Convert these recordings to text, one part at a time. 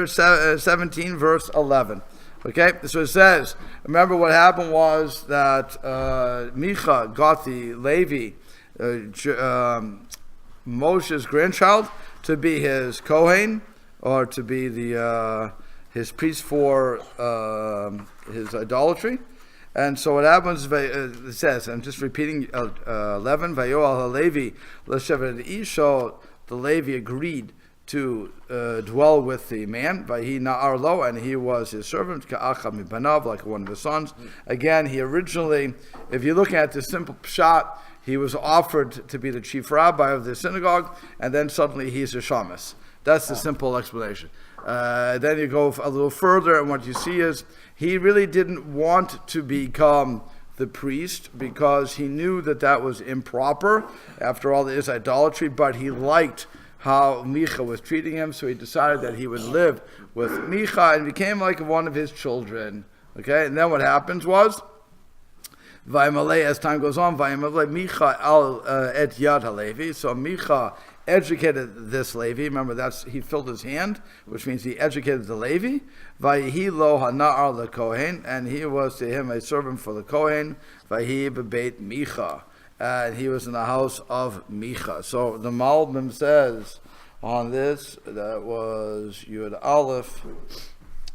chapter 17, verse 11. Okay, so it says, remember what happened was that Micha got the Levi, Moshe's grandchild, to be his Kohen, or to be his priest for his idolatry. And so what happens, it says, I'm just repeating 11, Vayoal HaLevi L'Shevet Isho, the Levi agreed to dwell with the man, Vahi Na'ar Lo, and he was his servant, Ka'acha Mibanav, like one of his sons. Again, he originally, if you're looking at this simple pshat, he was offered to be the chief rabbi of the synagogue, and then suddenly he's a shamus. That's the simple explanation. Then you go a little further, and what you see is he really didn't want to become the priest because he knew that was improper. After all, it is idolatry, but he liked how Micha was treating him, so he decided that he would live with Micha and became like one of his children. Okay, and then what happens was, Vayimalei, as time goes on, Vayimalei Micha al et yad halevi. So Micha educated this Levi. Remember, he filled his hand, which means he educated the Levi. Vayihi lo hana'ar le Kohen, and he was to him a servant for the Kohen. Vayihi bebeit Micha, and he was in the house of Micha. So the Malbim says on this, that was Yud Aleph,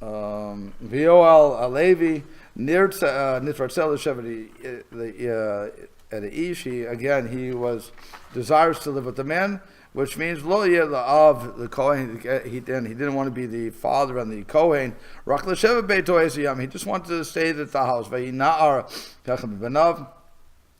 V'yoal Alevi, Nitratzel at Ishi, again, he was desirous to live with the man, which means Lo of the Kohen. He didn't want to be the father and the Kohen. Rak l'shevet beito esiyam. He just wanted to stay at the house. Vayina'ar kachem b'banav,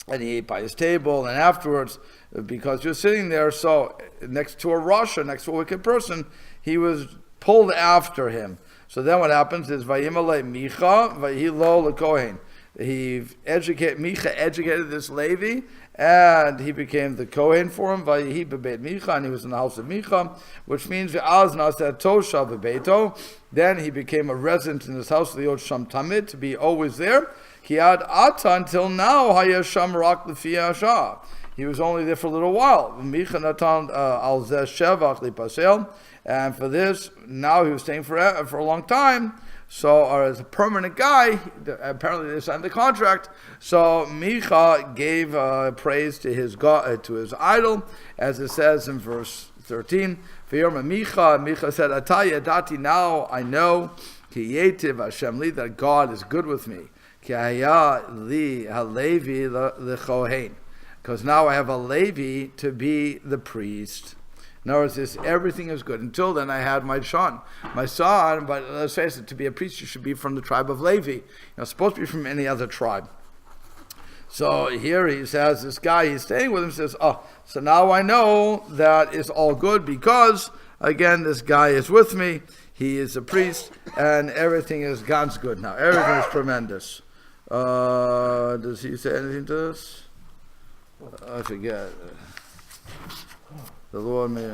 and he ate by his table. And afterwards, because you're sitting there, so next to a rasha, next to a wicked person, he was pulled after him. So then what happens is Vayimalei Micha, Vayilo leKohen. Micha educated this Levi, and he became the Kohen for him. Vayihi bebeit Micha, and he was in the house of Micha, which means Ve'az naseh tosha bebeito. Then he became a resident in his house, Liot Sham Tamid, to be always there. Kiad Ata, until now, Hayasham Rak Lefi Ashah. He was only there for a little while. Micha Natan al Zeh Shevach Lipasel. And for this, now he was staying for a long time. So, or as a permanent guy, apparently they signed the contract. So Micha gave praise to his God, to his idol, as it says in verse 13. Micha said, Ataya dati, now I know, ki yetiv Hashem li, that God is good with me. Ki haya li halevi lechohen, because now I have a Levi to be the priest. In other words, everything is good. Until then, I had my son. But let's face it, to be a priest, you should be from the tribe of Levi. You're not supposed to be from any other tribe. So here he says, this guy he's staying with him says, so now I know that it's all good because, again, this guy is with me. He is a priest, and everything is God's good now. Everything is tremendous. Does he say anything to this? I forget. The Lord may.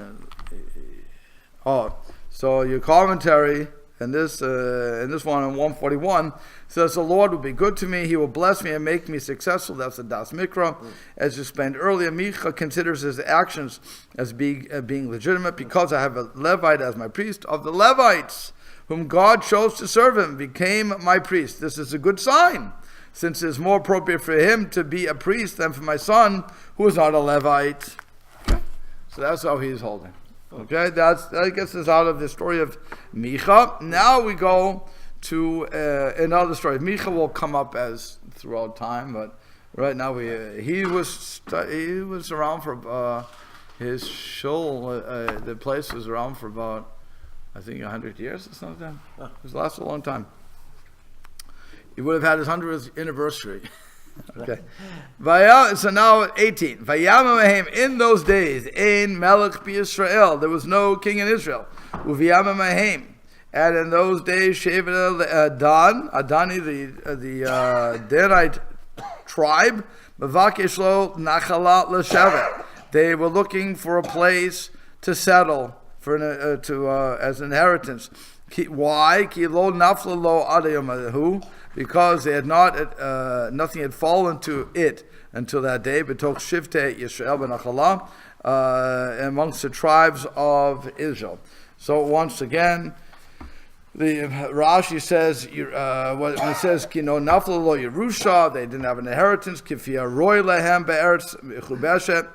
So your commentary and this one on 141 says the Lord will be good to me. He will bless me and make me successful. That's the Das Mikra, as explained earlier. Micha considers his actions as being legitimate because I have a Levite as my priest. Of the Levites whom God chose to serve him, became my priest. This is a good sign, since it is more appropriate for him to be a priest than for my son, who is not a Levite. So that's how he's holding. Okay, that gets us out of the story of Micha. Now we go to another story. Micha will come up as throughout time, but right now he was around for his shul. The place was around for about, I think, 100 years or something. It lasted a long time. He would have had his 100th anniversary. Okay. So now 18. Vayamahem, in those days, in Melech B'Yisrael, there was no king in Israel. Uvayamahem, and in those days, Shevet Adani, the Danite tribe, Mavakesh lo Nachalat l'Shevet. They were looking for a place to settle as inheritance. Why? Ki lo nafla lo adayamahu. Because they had nothing had fallen to it until that day. B'toch Shivtei Yisrael b'Nachalah, amongst the tribes of Israel. So once again, The Rashi says when it says Kino Nafla Lo Yerusha, they didn't have an inheritance. Kifia Roy Lehem Be'eretz Mechubeshet,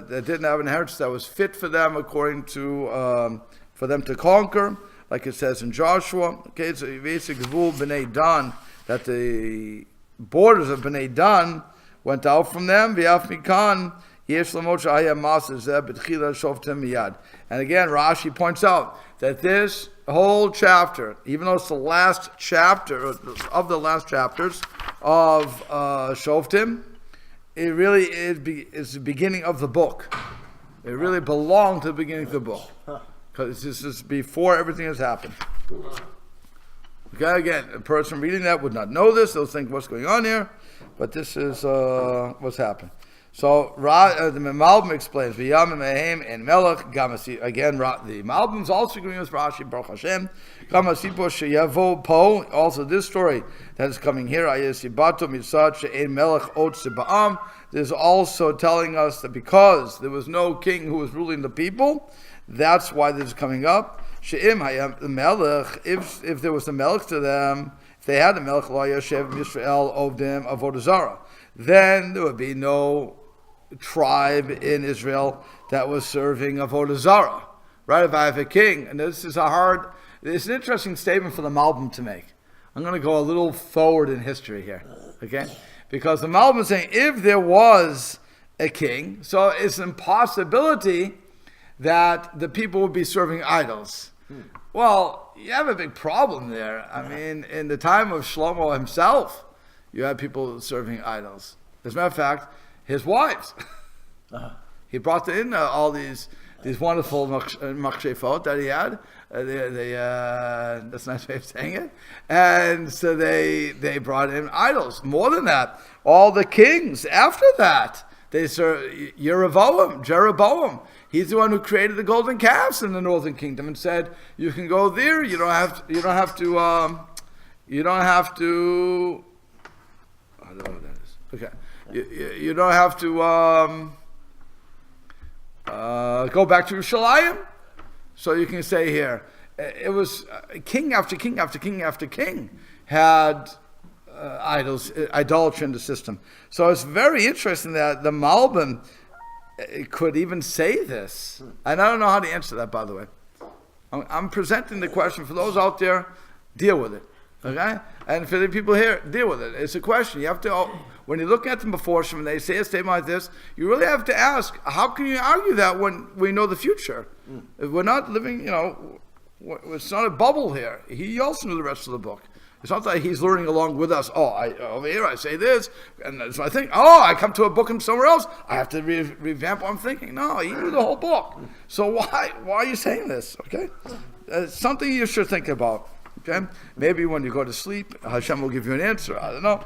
they didn't have an inheritance that was fit for them, according to for them to conquer, like it says in Joshua. Okay, so Yvesik Gvul B'nai Dan, that the borders of B'nai Dan went out from them. V'af Mikan Yesh Lamot Sha'aya Masa Zeh B'tchila Shoftem Miyad. And again, Rashi points out that this whole chapter, even though it's the last chapter of the last chapters of Shoftim, it really is the beginning of the book. It really belonged to the beginning of the book, because this is before everything has happened. Okay, again, a person reading that would not know this; they'll think, "What's going on here?" But this is what's happened. So the Malbim explains, "V'yam mehem en melech gamasi." Again, the Malbim is also agreeing with Rashi, Baruch Hashem. Gamasipo sheyavo po. Also, this story that is coming here, ayesibato mitzad she'en melech ot seba'am. There's also telling us that because there was no king who was ruling the people, that's why this is coming up. She'im hayam melech. If there was a melech to them, if they had a melech lo yashev Yisrael ovdim avodah zarah, then there would be no tribe in Israel that was serving avodah zarah, right? If I have a king, and it's an interesting statement for the Malbim to make. I'm going to go a little forward in history here, okay? Because the Malbim is saying if there was a king, so it's an impossibility that the people would be serving idols. Well, you have a big problem there. I mean, in the time of Shlomo himself, you had people serving idols. As a matter of fact, his wives. He brought in all these wonderful machshefot that he had. That's a nice way of saying it. And so they brought in idols. More than that, all the kings after that, they served Jeroboam. He's the one who created the golden calves in the northern kingdom and said, "You can go there. You don't have to. I don't know what that is. Okay. You don't have to go back to Yerushalayim." So you can say here, it was king after king after king after king had idolatry in the system. So it's very interesting that the Malbim could even say this. And I don't know how to answer that, by the way. I'm presenting the question for those out there, deal with it. Okay? And for the people here, deal with it. It's a question. You have to, when you look at them before when they say a statement like this, you really have to ask, how can you argue that when we know the future? We're not living, it's not a bubble here. He also knew the rest of the book. It's not that he's learning along with us. Over here I say this, and so I think, I come to a book and somewhere else, I have to revamp what I'm thinking. No, he knew the whole book. So why are you saying this? Okay? It's something you should think about. Okay? Maybe when you go to sleep, Hashem will give you an answer. I don't know.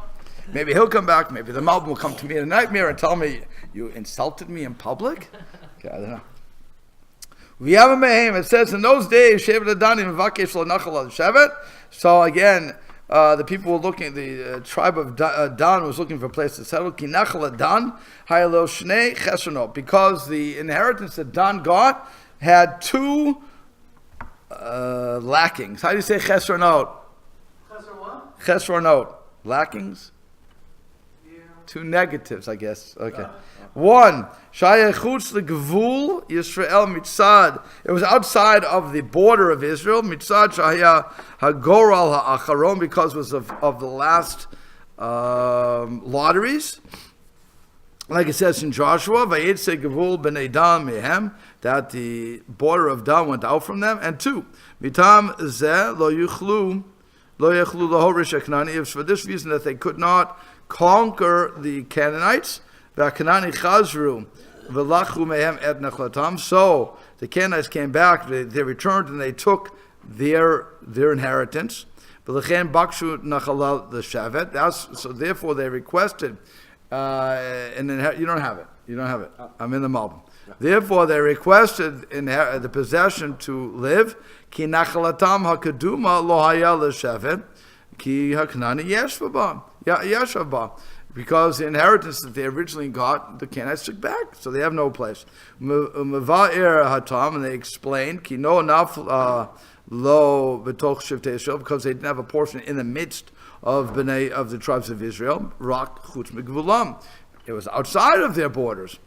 Maybe he'll come back. Maybe the Malbim will come to me in a nightmare and tell me, "You insulted me in public?" Okay, I don't know. It says in those days, so again, the people were looking, the tribe of Dan was looking for a place to settle. Because the inheritance that Dan got had two lackings. How do you say chesronot? Chesronot. Lackings? Yeah. Two negatives, I guess. Okay. One, Shayachutz legvul Yisrael mitzad. It was outside of the border of Israel. Mitzad Shaya Hagoral Ha'acharon, because it was of the last lotteries. Like it says in Joshua, Vayetze Gevul B'nai Dan Mehem, that the border of Dan went out from them. And two, Mitam Zeh Lo Yuchlu Lahorish Kanani. It was for this reason that they could not conquer the Canaanites. V'Kanani Chazru V'Lachu Mehem Et Nechlatam. So the Canaanites came back, they returned, and they took their inheritance. V'Lechen Bakshu Nachalal the Shavet. So therefore they requested. And then you don't have it. I'm in the Malbim. Therefore, they requested the possession to live. Ki nachalatam hakaduma lo haya l'shevet ki haknani yeshvaba. Because the inheritance that they originally got, the Canaanites took back, so they have no place. Meva'ir hatam, and they explained ki no naf lo b'toch Shiftei Israel, because they didn't have a portion in the midst of the tribes of Israel. Rak chutz megvulam. It was outside of their borders.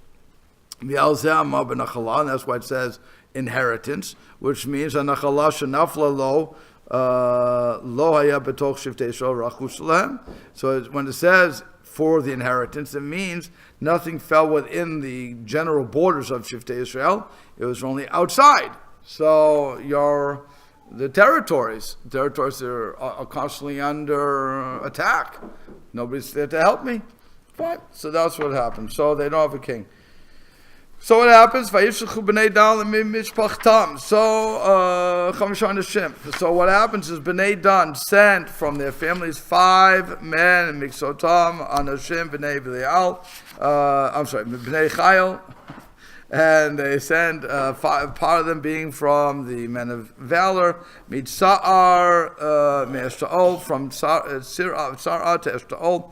And that's why it says inheritance, which means anachala shenafla lo haya b'toch Shiftei Israel rak chutz lehem. So when it says for the inheritance, it means nothing fell within the general borders of Shiftei Israel. It was only outside. So the territories are constantly under attack. Nobody's there to help me. Fine. So that's what happened. So they don't have a king. So what happens? So what happens is Bnei Dan sent from their families 5 men, Miksotam, Anashim, Bnei Belial, Bnei Chayil, and they sent 5, part of them being from the men of valor, Mitza'ar, Me'eshta'ol, from Sar'ah to Eshta'ol,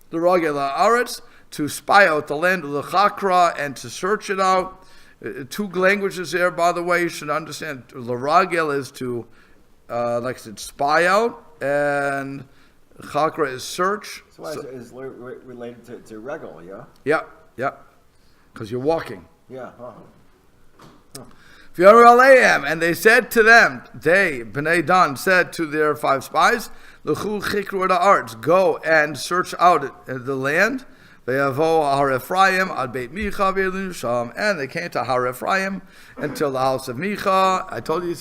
the Ragel Haaretz, to spy out the land of the Chakra and to search it out. 2 languages there, by the way, you should understand. L'ragel is to, like I said, spy out, and Chakra is search. So is related to regal, yeah? Yeah. Because you're walking. Yeah. And they said to them, Bnei Dan said to their 5 spies, L'chu chikru ha'aretz, go and search out the land. Ve'yavo Har Ephraim ad Beit Micha ve'Elusham, and they came to Har Ephraim until the house of Micha. I told you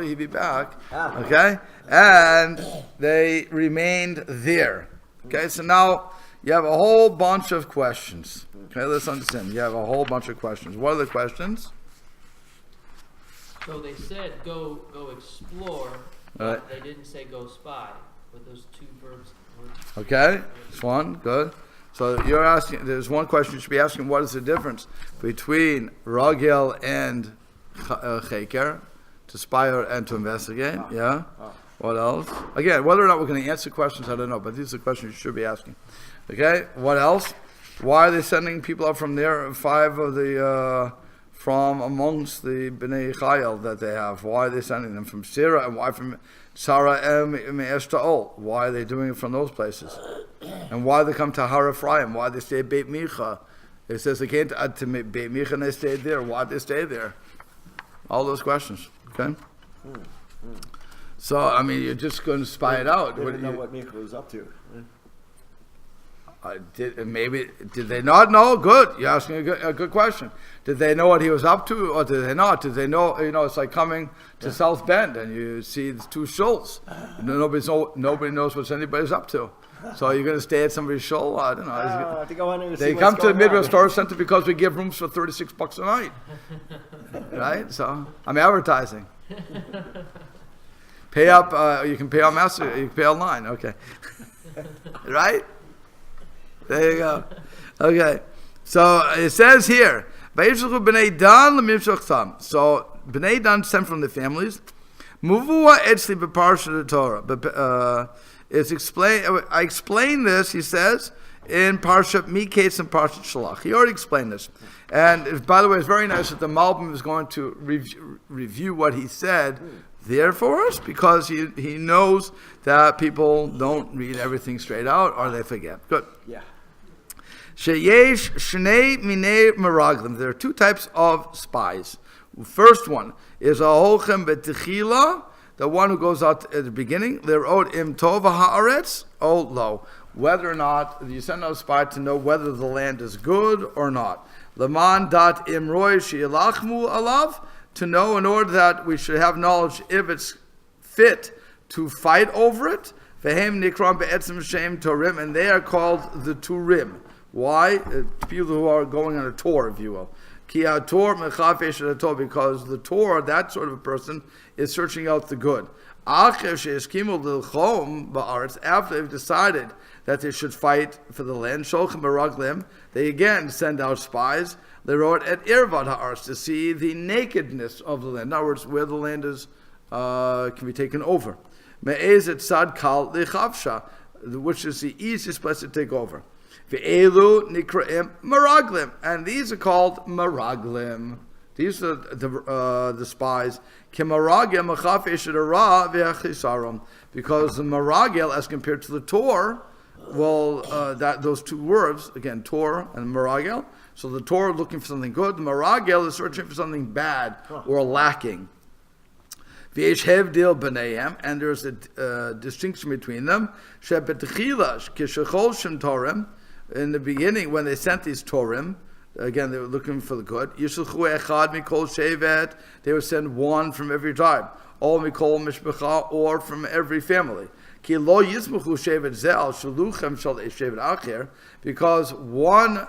he'd be back. Okay, and they remained there. Okay, so now you have a whole bunch of questions. Okay, let's understand. You have a whole bunch of questions. What are the questions? So they said go explore, but they didn't say go spy. But those 2 verbs. Okay, this one, good. So you're asking, there's one question you should be asking, what is the difference between Ragel and Cheker, to spy and to investigate? Yeah? What else? Again, whether or not we're going to answer questions, I don't know, but these are the questions you should be asking. Okay, what else? Why are they sending people up from there, 5 of the, from amongst the Bnei Chayil that they have? Why are they sending them from Sirah, and why from Sarah and Eshta'ol? Why are they doing it from those places? And why they come to Har Ephraim? Why they stay at Beit Micha? It says they came to Beit Micha and they stayed there. Why did they stay there? All those questions. Okay? So, I mean, you're just going to spy it out. They didn't know what Micha was up to. Did they not know? Good. You're asking a good question. Did they know what he was up to, or did they not? Did they know? It's like coming to South Bend and you see the 2 shuls. Nobody knows what anybody's up to. So you're going to stay at somebody's shul? I don't know. They come to the Midwest Storage Center because we give rooms for $36 a night, right? So I'm advertising. Pay up. You can pay on master. You can pay online. Okay, right? There you go. Okay, so it says here, so Bnei Dan sent from the families. Muvua etzli b'parshat Torah. It's explained. I explained this. He says in Parshat Miketz and Parshat Shalach. He already explained this. And by the way, it's very nice that the Malbim is going to review what he said there for us, because he knows that people don't read everything straight out or they forget. Good. Yeah. Sheyesh shnei minei meraglim. There are 2 types of spies. First one is a holchem betechila, the one who goes out at the beginning. They're owed im tova haaretz, lo. Whether or not you send out a spy to know whether the land is good or not. Leman dat imroy sheilachmu alav, to know in order that we should have knowledge if it's fit to fight over it. Vehem nikram be'etzem shem torim, and they are called the Turim. Why? People who are going on a tour, if you will. Because the tour, that sort of a person, is searching out the good. After they've decided that they should fight for the land, they again send out spies. They wrote at Irvad Ha'aretz to see the nakedness of the land. In other words, where the land is can be taken over. Me'ez et sad kal lechavsha, which is the easiest place to take over. Ve'elu nikraim maraglim, and these are called maraglim. These are the spies. Because the maragel, as compared to the Tor, well, those two words again, Tor and maragel. So the Tor looking for something good, the maragel is searching for something bad or lacking. And there's a distinction between them. In the beginning, when they sent these Torim, again, they were looking for the good. They would send one from every tribe, or from every family. Because one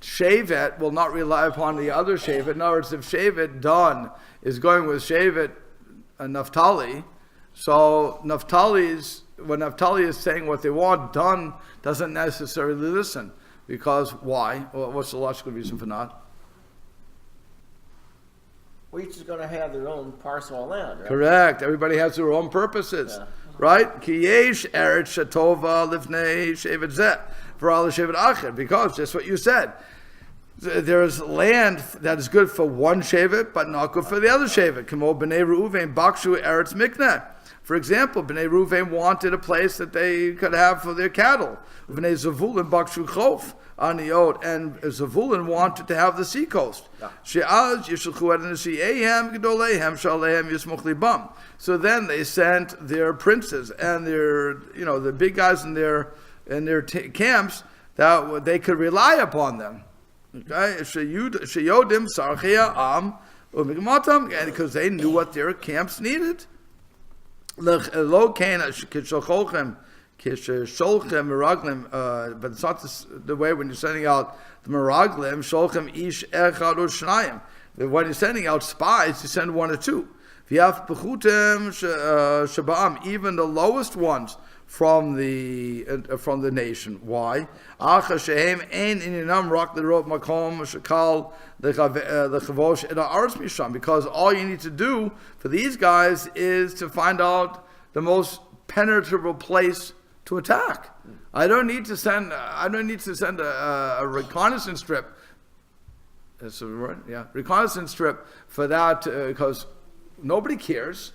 Shevet will not rely upon the other Shevet. In other words, if Shevet Dan is going with Shevet Naphtali, so when Naphtali is saying what they want, Dan doesn't necessarily listen. Because why? Well, what's the logical reason for not? Well, each is going to have their own parcel of land, right? Correct. Everybody has their own purposes, right? Ki yesh eretz shetova livnei shevet zeh v'ral shevet acher. Because just what you said, there is land that is good for one shevet, but not good for the other shevet. Kamo b'nei Reuven bakshu eretz mikneh. For example, Bnei Reuven wanted a place that they could have for their cattle. Bnei Zavulun bakshu chof aniot, and Zavulun wanted to have the seacoast. She'az yishulchu adonai gedoleihem shalehem yismoch libam. So then they sent their princes and their, the big guys in their camps that they could rely upon them. Okay, sheyodim sarchia am umigmatam, because they knew what their camps needed. But it's not the way when you're sending out the meraglim, sholchem ish echad or shnayim. When you're sending out spies, you send one or two. Even the lowest ones from the nation. Why? Because all you need to do for these guys is to find out the most penetrable place to attack. I don't need to send a reconnaissance strip. That's the word, yeah. Reconnaissance strip for that, because nobody cares.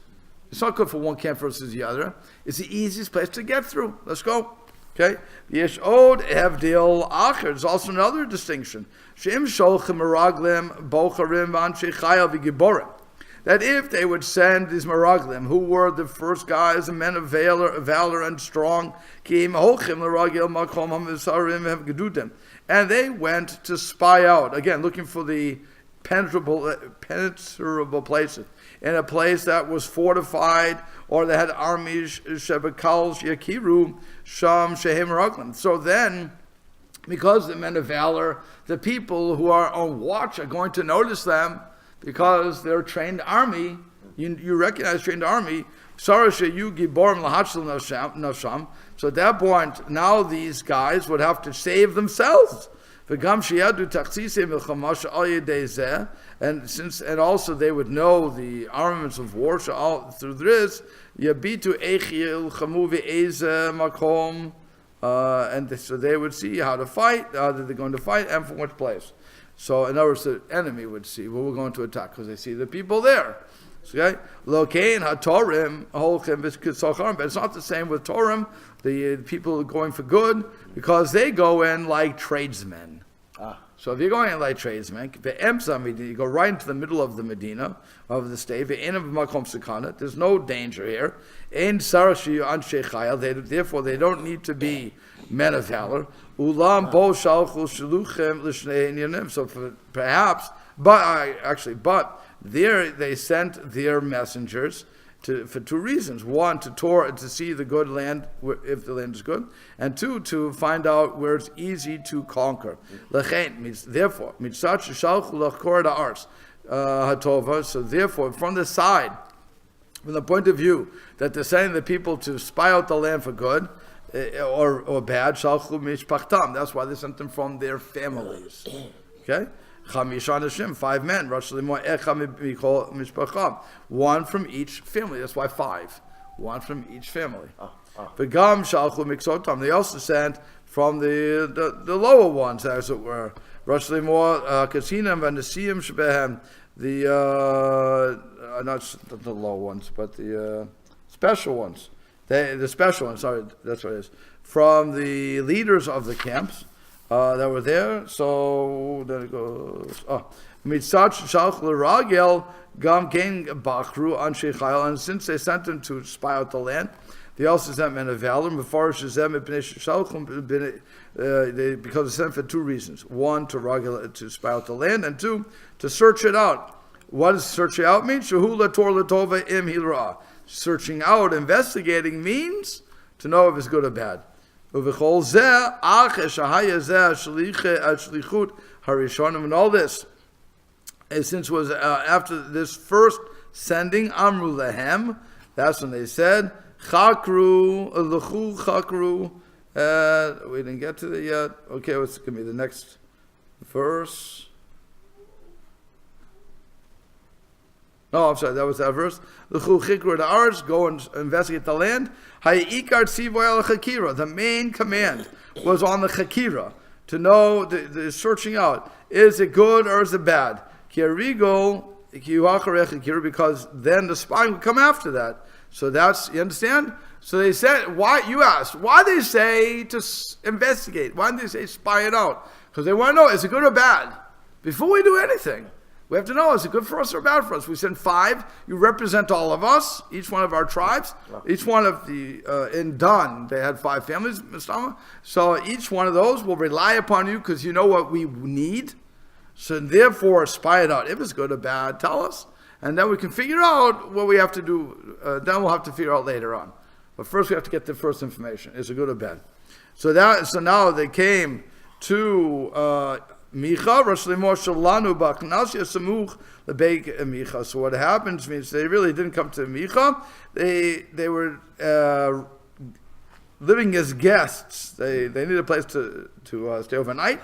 It's not good for one camp versus the other. It's the easiest place to get through. Let's go. Okay. Yesh od evdil acher. There's also another distinction. Shem sholchem meraglim bocharim v'anshei chayil v'giborim. That if they would send these meraglim, who were the first guys, the men of valor and strong, and they went to spy out, again, looking for the penetrable places, in a place that was fortified or that had armies, shebekal yakiru sham shehem meraglim. So then, because the men of valor, the people who are on watch are going to notice them, because they're trained army. You recognize trained army. So at that point, now these guys would have to save themselves. And also they would know the armaments of war through this. And so they would see how to fight, how they're going to fight, and from which place. So in other words, the enemy would see where we're going to attack, because they see the people there. Okay? Lokein hatorim holchem v'kitzachar, but it's not the same with Torim, the people going for good, because they go in like tradesmen. So if you're going in like tradesmen, you go right into the middle of the Medina, of the state. There's no danger here. Therefore, they don't need to be men of valor. So perhaps, but there they sent their messengers for two reasons. One, to see the good land, if the land is good, and two, to find out where it's easy to conquer. Lechein means therefore. So therefore, from the side, from the point of view that they're sending the people to spy out the land for good or bad, that's why they sent them from their families. Okay? 5 men, one from each family. That's why 5. one from each family. Oh. V'gam shalchu miksotam. They also sent from the lower ones, as it were. Rosh Limor Kasinam and the Siyam Shebehem. Not the low ones, but the special ones. The special ones, sorry, that's what it is. From the leaders of the camps that were there. So then it goes. Mitzat Shalch L'Ragel Gam Kein Bachru Anshe Chayil. And since they sent them to spy out the land, they also sent men of valor. Because they sent for two reasons: one, to spy out the land, and two, to search it out. What does searching out mean? Searching out, investigating means to know if it's good or bad. And all this, since it was after this first sending, Amru Lehem, that's when they said, Chakru, Lechu Chakru. We didn't get to it yet. Okay, what's going to be the next verse? No, I'm sorry, that was that verse. Lechu Chikru the Arz, go and investigate the land. Hayikar Tzivoy al Chakira. The main command was on the Chakira, to know the searching out. Is it good or is it bad? Because then the spying would come after that. So that's, you understand? So they said, why, you asked, why they say to investigate? Why did they say spy it out? Because they want to know, is it good or bad? Before we do anything, we have to know, is it good for us or bad for us? We send 5, you represent all of us, each one of our tribes, each one of the, in Dan, they had 5 families, so each one of those will rely upon you because you know what we need. So therefore, spy it out. If it's good or bad, tell us. And then we can figure out what we have to do. Then we'll have to figure out later on. But first we have to get the first information. Is it good or bad? So now they came to Micha, Rosh Limor Shalanu Baknasya Samuch Lebeik Micha. So what happens means they really didn't come to Micha. They were living as guests. They needed a place to stay overnight.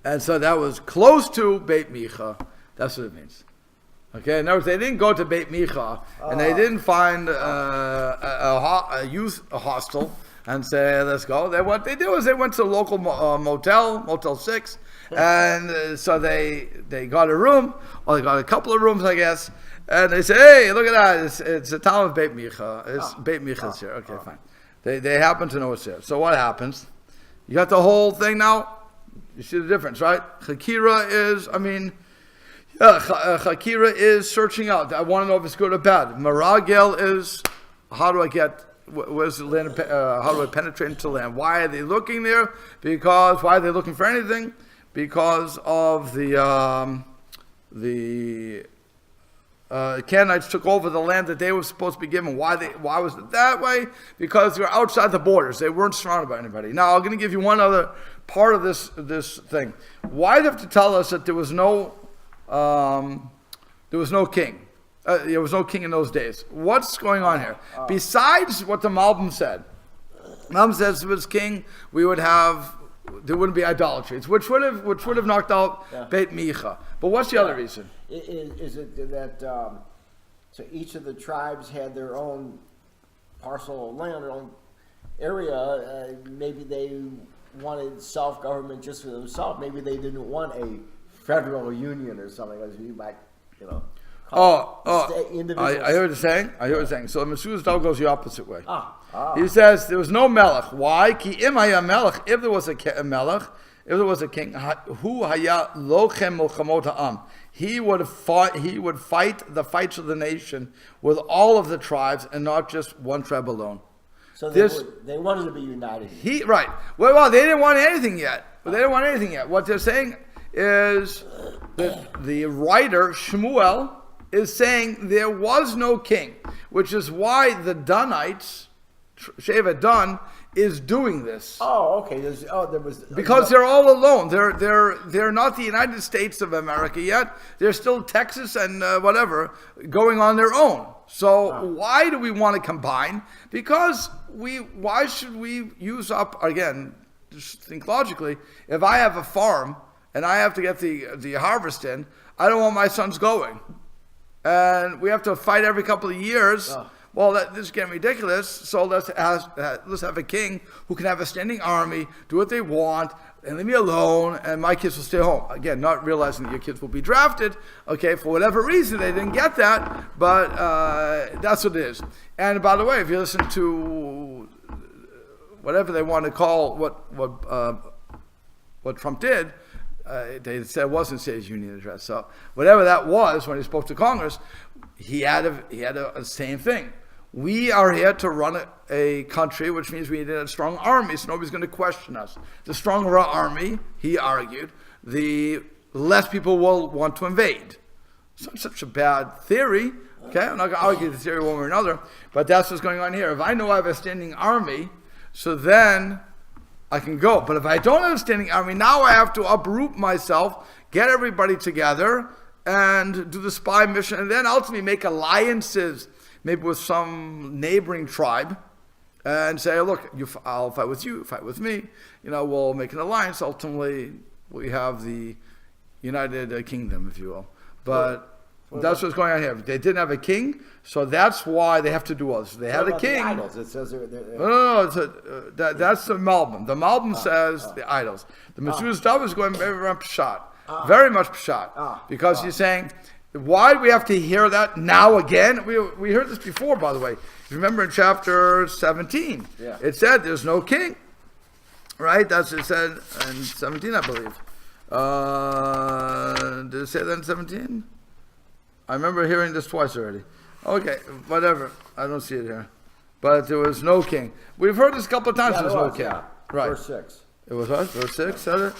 And so that was close to Beit Micha. That's what it means. Okay, in other words, they didn't go to Beit Micha, and they didn't find a youth hostel and say, let's go. What they did was they went to a local Motel 6, and so they got a room, or they got a couple of rooms, I guess, and they said, hey, look at that, it's the town of Beit Micha. Beit Micha's here. Okay, fine. They happen to know it's there. So what happens? You got the whole thing now? You see the difference, right? Chakira is searching out. I want to know if it's good or bad. Maragel is, how do I get, where's the land, how do I penetrate into land? Why are they looking there? Why are they looking for anything? Because of the Canaanites took over the land that they were supposed to be given. Why was it that way? Because they were outside the borders. They weren't surrounded by anybody. Now, I'm going to give you one other part of this thing. Why do they have to tell us that there was no king? There was no king in those days. What's going on here? Besides what the Malbim said. Malbim says if it was king, there wouldn't be idolatry, which would have knocked out Beit Micha. But what's the other reason? Is it that so each of the tribes had their own parcel of land, their own area? Maybe they wanted self-government just for themselves. Maybe they didn't want a federal union or something, as you might, I hear what you're saying. So Masu's Dal goes the opposite way. He says there was no melech. Why? Ki im haya melech. If there was a melech, if there was a king, hu haya lochem milchamot ha'am. He would fight the fights of the nation with all of the tribes and not just one tribe alone. So they wanted to be united. Right. Well, they didn't want anything yet. What they're saying is that the writer Shmuel is saying there was no king, which is why the Danites, Sheva Dan, is doing this. Oh, okay. Because they're all alone. They're not the United States of America yet. They're still Texas and whatever going on their own. So why do we want to combine? Because why should we use up, again, just think logically, if I have a farm and I have to get the harvest in, I don't want my sons going. And we have to fight every couple of years. well, this is getting ridiculous, so let's have a king who can have a standing army, do what they want, and leave me alone, and my kids will stay home. Again, not realizing that your kids will be drafted, okay, for whatever reason, they didn't get that, but that's what it is. And by the way, if you listen to whatever they want to call what Trump did, they said it wasn't State Union address. So whatever that was, when he spoke to Congress, he had a same thing. We are here to run a country, which means we need a strong army, so nobody's going to question us. The stronger our army, he argued, the less people will want to invade. It's not such a bad theory. Okay, I'm not going to argue the theory one way or another, but that's what's going on here. If I know I have a standing army, so then I can go. But if I don't have a standing army, now I have to uproot myself, get everybody together, and do the spy mission, and then ultimately make alliances, maybe with some neighboring tribe, and say, look, I'll fight with you, fight with me. We'll make an alliance. Ultimately, we have the United Kingdom, if you will. But that's what's going on here. They didn't have a king, so that's why they have to do all this. They had a king. The idols? It says No, that's the Malbim. The Malbim says the idols. The Mezuzah Dov is going very much Pshat. Very much Pshat. Because he's saying, why do we have to hear that now again? We heard this before, by the way. If you remember in chapter 17, it said there's no king. Right? That's what it said in 17, I believe. Did it say that in 17? I remember hearing this twice already. Okay, whatever. I don't see it here. But there was no king. We've heard this a couple of times. There's no king. Right. Verse 6. It was what? Verse 6, said it?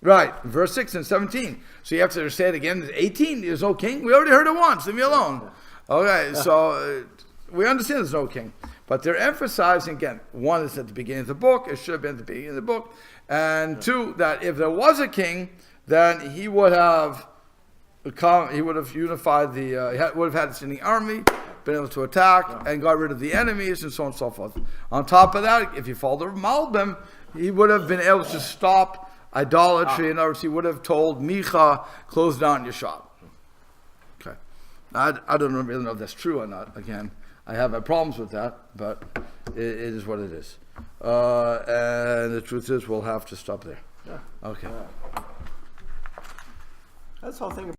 Right. Verse 6 and 17. So you have to say it again. 18, there's no king. We already heard it once. Leave me alone. Okay, so we understand there's no king. But they're emphasizing, again, one is at the beginning of the book. It should have been at the beginning of the book. And two, that if there was a king, then he would have unified he would have had a standing army, been able to attack, and got rid of the enemies, and so on and so forth. On top of that, if you follow the Malbim, he would have been able to stop idolatry. In other words, he would have told Micha, close down your shop. Okay. I don't really know if that's true or not. Again, I have my problems with that, but it is what it is. And the truth is, we'll have to stop there. Okay. That's the whole thing.